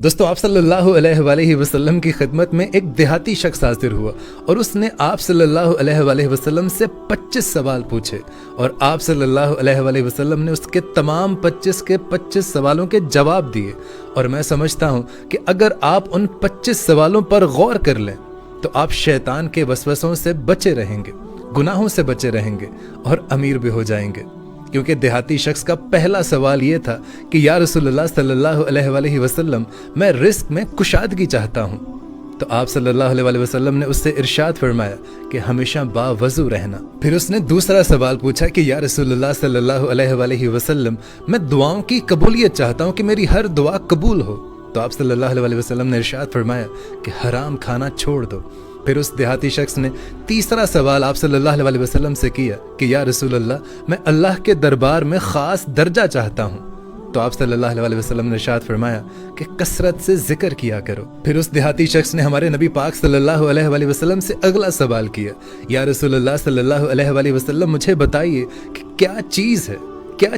दोस्तों आप सल्लल्लाहु अलैहि वसल्लम की खिदमत में एक देहाती शख्स हाजिर हुआ और उसने आप सल्लल्लाहु अलैहि वसल्लम से 25 सवाल पूछे और आप सल्लल्लाहु अलैहि वसल्लम ने उसके तमाम 25 के 25 सवालों के जवाब दिए। और मैं समझता हूँ कि अगर आप उन 25 सवालों पर गौर कर लें तो आप शैतान के वसवसों से बचे रहेंगे, गुनाहों से बचे रहेंगे और अमीर भी हो जाएंगे। क्योंकि देहाती शख्स का पहला सवाल ये था कि या रसूलुल्लाह सल्लल्लाहु अलैहि वसल्लम, मैं रिस्क में कुशादगी चाहता हूँ। तो आप सल्लल्लाहु अलैहि वसल्लम ने उससे इरशाद फरमाया कि हमेशा बावजू रहना। फिर उसने दूसरा सवाल पूछा कि या रसूलुल्लाह सल्लल्लाहु अलैहि वसल्लम, मैं दुआओं की कबूलियत चाहता हूँ कि मेरी हर दुआ कबूल हो। तो आप सल्लल्लाहु अलैहि वसल्लम ने इरशाद फरमाया कि हराम खाना छोड़ दो। फिर उस देहाती शख्स ने तीसरा सवाल आप सल्लल्लाहु अलैहि वसल्लम से किया कि या रसूलल्लाह, मैं अल्लाह के दरबार में ख़ास दर्जा चाहता हूँ। तो आप सल्लल्लाहु अलैहि वसल्लम ने इरशाद फरमाया कि कसरत से जिक्र किया करो। फिर उस देहाती शख्स ने हमारे नबी पाक सल्लल्लाहु अलैहि वसल्लम से अगला सवाल किया, या रसूलल्लाह सल्लल्लाहु अलैहि वसल्लम, मुझे बताइए कि क्या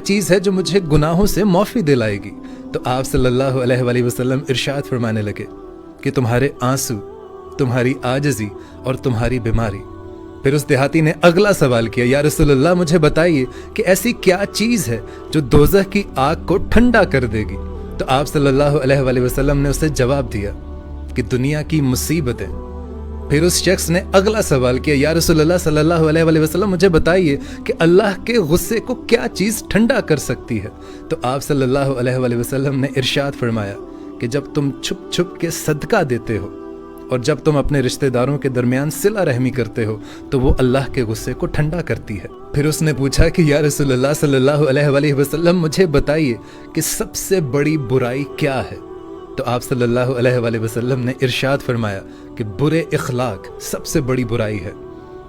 चीज़ है जो मुझे गुनाहों से माफ़ी दिलाएगी। तो आप सल्लल्लाहु अलैहि वसल्लम इरशाद फरमाने लगे कि तुम्हारे आंसू, तुम्हारी आजिज़ी और तुम्हारी बीमारी। फिर उस देहाती ने अगला सवाल किया, या रसूलल्लाह, मुझे बताइए कि ऐसी क्या चीज़ है जो दोज़ख की आग को ठंडा कर देगी। तो आप सल्लल्लाहु अलैहि वसल्लम ने उसे जवाब दिया कि दुनिया की मुसीबतें। फिर उस शख्स ने अगला सवाल किया, या रसूलल्लाह सल्लल्लाहु अलैहि वसल्लम, मुझे बताइए कि अल्लाह के गुस्से को क्या चीज़ ठंडा कर सकती है। तो आप सल्लल्लाहु अलैहि वसल्लम ने इरशाद फरमाया कि जब तुम छुप छुप के सदका देते हो और जब तुम अपने रिश्तेदारों के दरमियान सिला रहमी करते हो तो वो अल्लाह के गुस्से को ठंडा करती है। फिर उसने पूछा कि या रसूलल्लाह सल्लल्लाहु अलैहि वसल्लम, मुझे बताइए कि सबसे बड़ी बुराई क्या है। तो आप सल्लल्लाहु अलैहि वसल्लम ने इरशाद फरमाया कि बुरे इखलाक सबसे बड़ी बुराई है।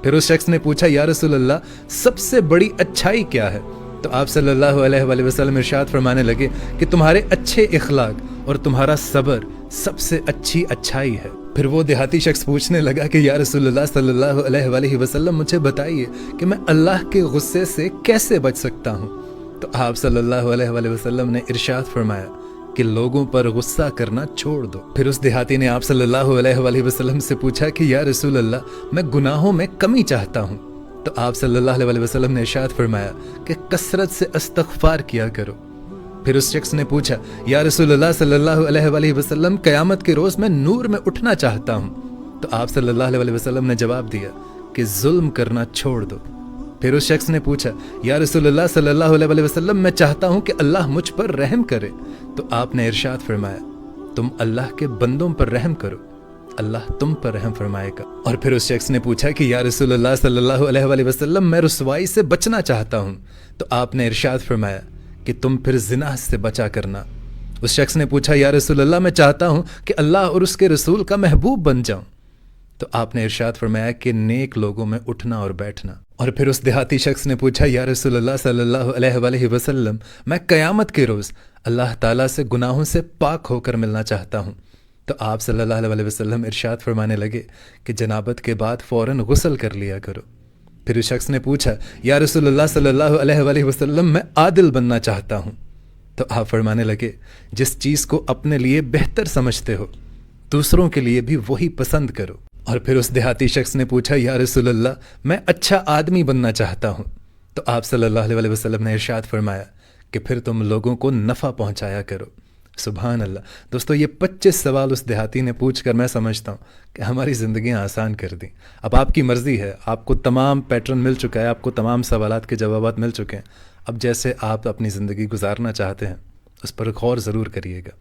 फिर उस शख्स ने पूछा, या रसूलल्लाह, सबसे बड़ी अच्छाई क्या है। तो आप सल्लल्लाहु अलैहि वसल्लम इरशाद फरमाने लगे कि तुम्हारे अच्छे इखलाक और तुम्हारा सब्र सबसे अच्छी अच्छाई है। फिर वो देहाती शख्स पूछने लगा कि या रसूलल्लाह सल्लल्लाहु अलैहि वसल्लम, मुझे बताइए कि मैं अल्लाह के गुस्से से कैसे बच सकता हूँ। तो आप सल्लल्लाहु अलैहि वसल्लम ने इरशाद फरमाया कि लोगों पर गुस्सा करना छोड़ दो। फिर उस देहाती ने आप सल्लल्लाहु अलैहि वसल्लम से पूछा कि या रसूलल्लाह, मैं गुनाहों में कमी चाहता हूँ। तो आप सल्लल्लाहु अलैहि वसल्लम ने इरशाद फरमाया कि कसरत से इस्तग़फ़ार किया करो। फिर उस शख्स ने पूछा, या रसूलल्लाह सल्लल्लाहु अलैहि वसल्लम, क़यामत के रोज़ मैं नूर में उठना चाहता हूँ। तो आप सल्लल्लाहु अलैहि वसल्लम ने जवाब दिया कि जुल्म करना छोड़ दो। फिर उस शख्स ने पूछा, या रसूलल्लाह सल्लल्लाहु अलैहि वसल्लम, मैं चाहता हूँ कि अल्लाह मुझ पर रहम करे। तो आपने इरशाद फरमाया, तुम अल्लाह के बंदों पर रहम करो, अल्लाह तुम पर रहम फरमाएगा। और फिर उस शख्स ने पूछा कि या रसूलल्लाह सल्लल्लाहु अलैहि वसल्लम, मैं रुसवाई से बचना चाहता हूँ। तो आपने इरशाद फरमाया कि तुम फिर जिना से बचा करना। उस शख्स ने पूछा, या रसूलल्लाह, मैं चाहता हूँ कि अल्लाह और उसके रसूल का महबूब बन जाऊँ। तो आपने इरशाद फरमाया कि नेक लोगों में उठना और बैठना। और फिर उस देहाती शख्स ने पूछा, या रसूलल्लाह सल्लल्लाहु अलैहि वसल्लम, मैं क़यामत के रोज़ अल्लाह ताला से गुनाहों से पाक होकर मिलना चाहता हूँ। तो आप सल्लल्लाहु अलैहि वसल्लम इरशाद फरमाने लगे कि जनाबत के बाद फ़ौरन गुस्ल कर लिया करो। फिर उस शख्स ने पूछा, या रसूलल्लाह सल्लल्लाहु अलैहि वसल्लम, मैं आदिल बनना चाहता हूँ। तो आप फरमाने लगे, जिस चीज़ को अपने लिए बेहतर समझते हो दूसरों के लिए भी वही पसंद करो। और फिर उस देहाती शख्स ने पूछा, या रसूलल्लाह, मैं अच्छा आदमी बनना चाहता हूँ। तो आप सल्लल्लाहु अलैहि वसल्लम ने इरशाद फरमाया कि फिर तुम लोगों को नफ़ा पहुँचाया करो। सुभान अल्लाह। दोस्तों, ये 25 सवाल उस देहाती ने पूछकर मैं समझता हूँ कि हमारी ज़िंदगियाँ आसान कर दी। अब आपकी मर्ज़ी है, आपको तमाम पैटर्न मिल चुका है, आपको तमाम सवालात के जवाबात मिल चुके हैं। अब जैसे आप अपनी ज़िंदगी गुजारना चाहते हैं उस पर गौर ज़रूर करिएगा।